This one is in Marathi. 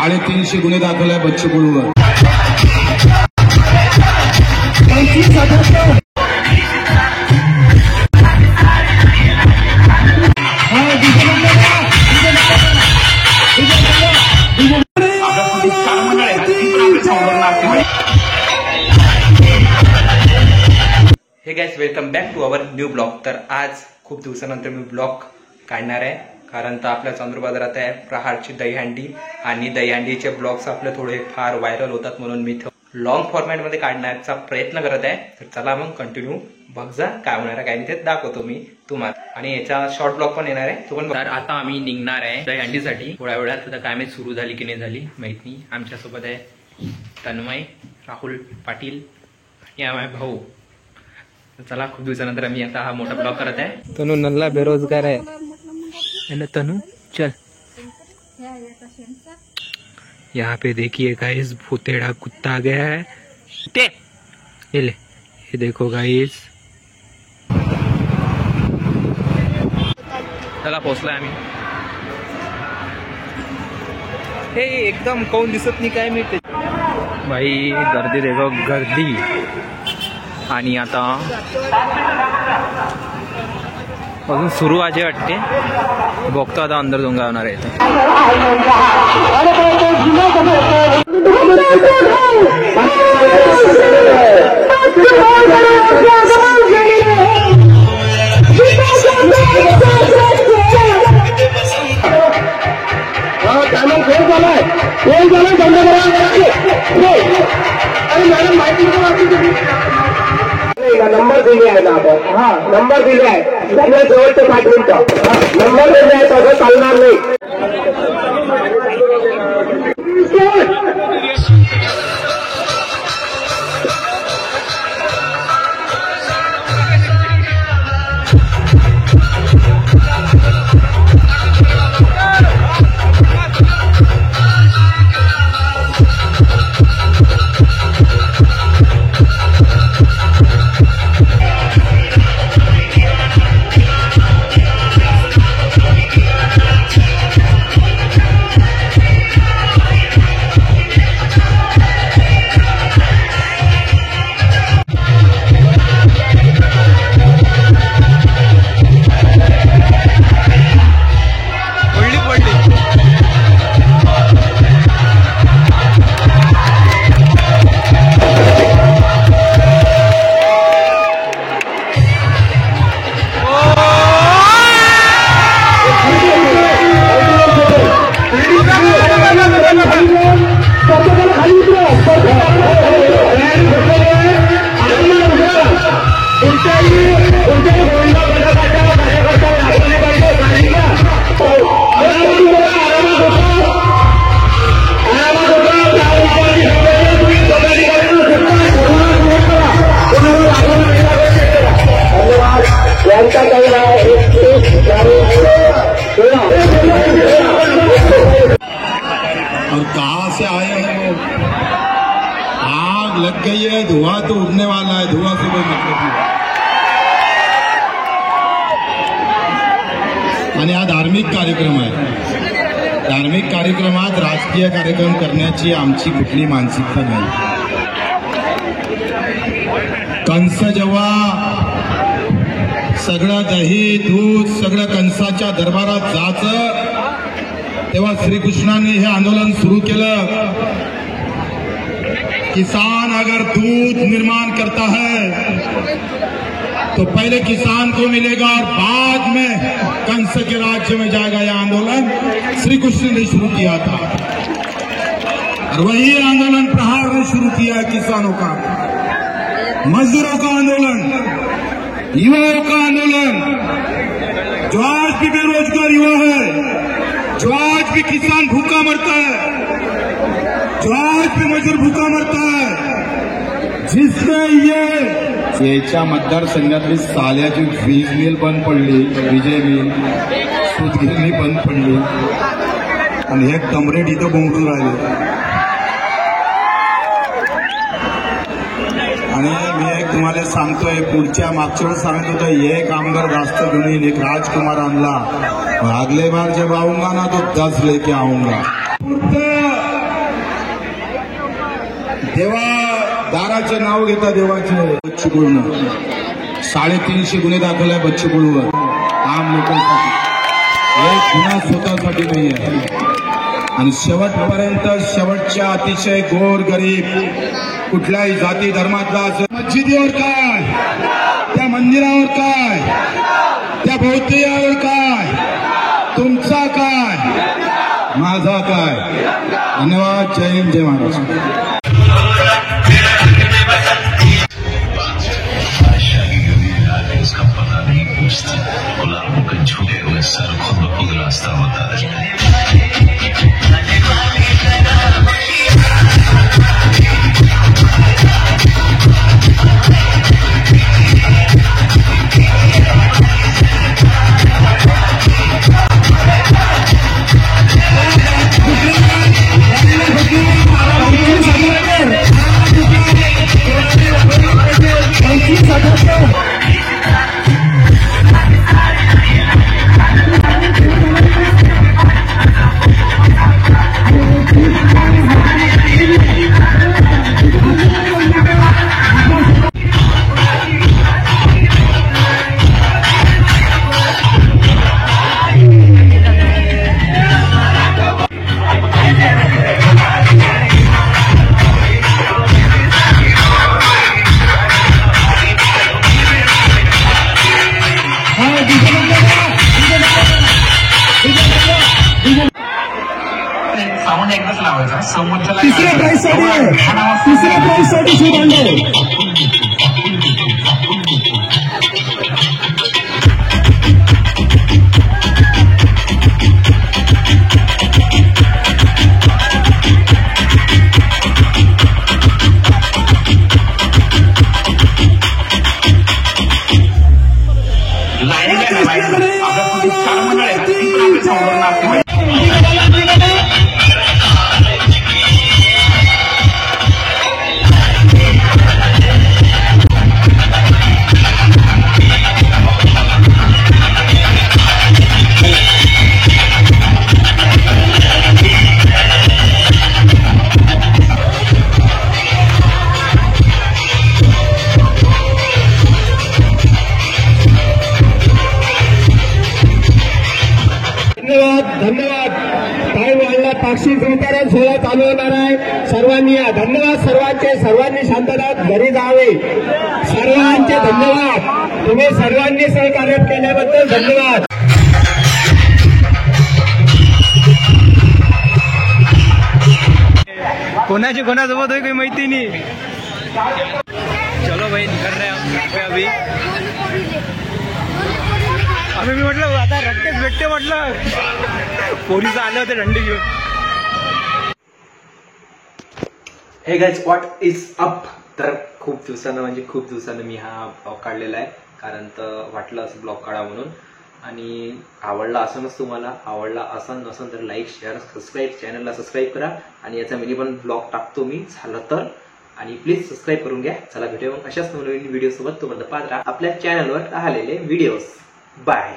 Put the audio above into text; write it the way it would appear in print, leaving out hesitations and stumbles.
350 गुन्हे दाखल आहे बच्चू कडूवर. Hey guys, welcome back to our new blog. तर आज खूप दिवसानंतर मी ब्लॉग काढणार आहे, कारण तर आपल्या चांदूर बाजारात आहे प्रहारची दहीहंडी, आणि दहीहंडीचे ब्लॉग्स आपले थोडे फार व्हायरल होतात, म्हणून मी लॉंग फॉर्मॅटमध्ये काढण्याचा प्रयत्न करत आहे. तर चला मग कंटिन्यू बघ जा काय होणार आहे, काय नाही ते दाखवतो मी तुम्हाला, आणि याचा शॉर्ट ब्लॉग पण येणार आहे तो पण. तर आता आम्ही निघणार आहे दहीहंडीसाठी थोड्या वेळात. आता काय माहिती सुरू झाली की नाही झाली माहित नाही. आमच्यासोबत आहे तन्मय, राहुल पाटील आणि आम्ही भाऊ. चला, खूप दिवसानंतर आम्ही आता हा मोठा ब्लॉग करत आहे. तनु नल्ला बेरोजगार आहे ना तनु. चल, यहाँ पे देखिए गाइस, भूतेड़ा कुत्ता आ गया है. ये ले, ये देखो गाइस. चला, पोहोचलाय आम्ही. हे एकदम कोण दिसत नाही काय मी भाई. गर्दी देखो, गर्दी. आणि आता अजून सुरू वाजे वाटते. बघतो आता अंदर जाऊन होणार आहे. नंबर दिले आहे ना आपण. हा, नंबर दिले आहे. त्याच्या जवळचे 5 मिनिटं नंबर दिले आहे, तसं चालणार नाही. और कहाँ से आए हैं? आग लग गई है, धुआं तो उड़ने वाला है, धुआं से कोई मतलब नहीं. आणि हा धार्मिक कार्यक्रम आहे. धार्मिक कार्यक्रमात राजकीय कार्यक्रम करण्याची आमची कुठली मानसिकता नाही. कंस जेव्हा सगळं दही दूध सगळं कंसाच्या दरबारात जायचं, तेव्हा श्रीकृष्णाने हे आंदोलन सुरू केलं. किसान अगर दूध निर्माण करता है तो पहले किसान को मिलेगा और बाद में कंस के राज्य में जाएगा. यह आंदोलन श्री कृष्ण ने शुरू किया था, और वही आंदोलन प्रहार ने शुरू किया है. किसानों का, मजदूरों का आंदोलन, युवाओं का आंदोलन. जो आज भी बेरोजगार युवा है, जो आज भी किसान भूखा मरता है, जो आज भी मजदूर भूखा मरता है, जिसने याच्या मतदारसंघातली साल्याची वीज मिल बंद पडली, विजय मिल, सूतगिरणी बंद पडली, आणि हे कमरेड इथं बोंबडू राहिले. आणि मी एक तुम्हाला सांगतोय, पुढच्या मागच्या वेळेस सांगत होतो एक आमदार जास्त घेऊन एक राजकुमार आणला. अगले बार जब आऊंगा ना तो 10 लेके आऊंगा. देवा दाराचं नाव घेता देवाचे. बच्चू कडून 350 गुन्हे दाखल आहे बच्चू कडूवर आम लोकांसाठी. एक गुन्हा स्वतःसाठी नाही आहे. आणि शेवटपर्यंत शेवटच्या अतिशय गोर गरीब कुठल्याही जाती धर्मातला असं मस्जिदीवर काय, त्या मंदिरावर काय, त्या बौद्धियावर काय, तुमचा काय, माझा काय. धन्यवाद. जय हिंद, जय महाराष्ट्र. इसका पता नहीं पूछता, गुलामों के झूठे हुए सर खुद खुद रास्ता होता है. साऊंड एकदाच लावायचा. समोरच्याला तिसऱ्या प्राइससाठी सुधारले. धन्यवाद. काही वेळेला पाक्षिक वितरण सोहळा चालू होणार आहे. सर्वांनी या. धन्यवाद सर्वांचे. सर्वांनी शांतता घरी जावे. सर्वांचे धन्यवाद. तुम्ही सर्वांनी सहकार्य केल्याबद्दल धन्यवाद. कोणाची कोणासोबत होय काही माहिती नाही. चलो भाई निकल रहे हम अभी. अभी मी म्हटलं आता रट्टेच भेटते म्हटलं. पोलीस आले होते डंडी घेऊन. Hey guys what is up. तर खूप दिवसानं मी हा ब्लॉग काढलेला आहे. कारण तर वाटलं असं ब्लॉग काढा म्हणून. आणि आवडला असं तुम्हाला आवडला असं नसेल तर लाईक शेअर सबस्क्राईब चॅनलला सबस्क्राईब करा. आणि याचा मिनी पण ब्लॉग टाकतो मी झालं तर. आणि प्लीज सबस्क्राईब करून घ्या. चला भेटूया मग अशाच नवीन व्हिडिओ सोबत. तुम्हाला पाहत राहा आपल्या चॅनलवर आलेले व्हिडिओज. बाय.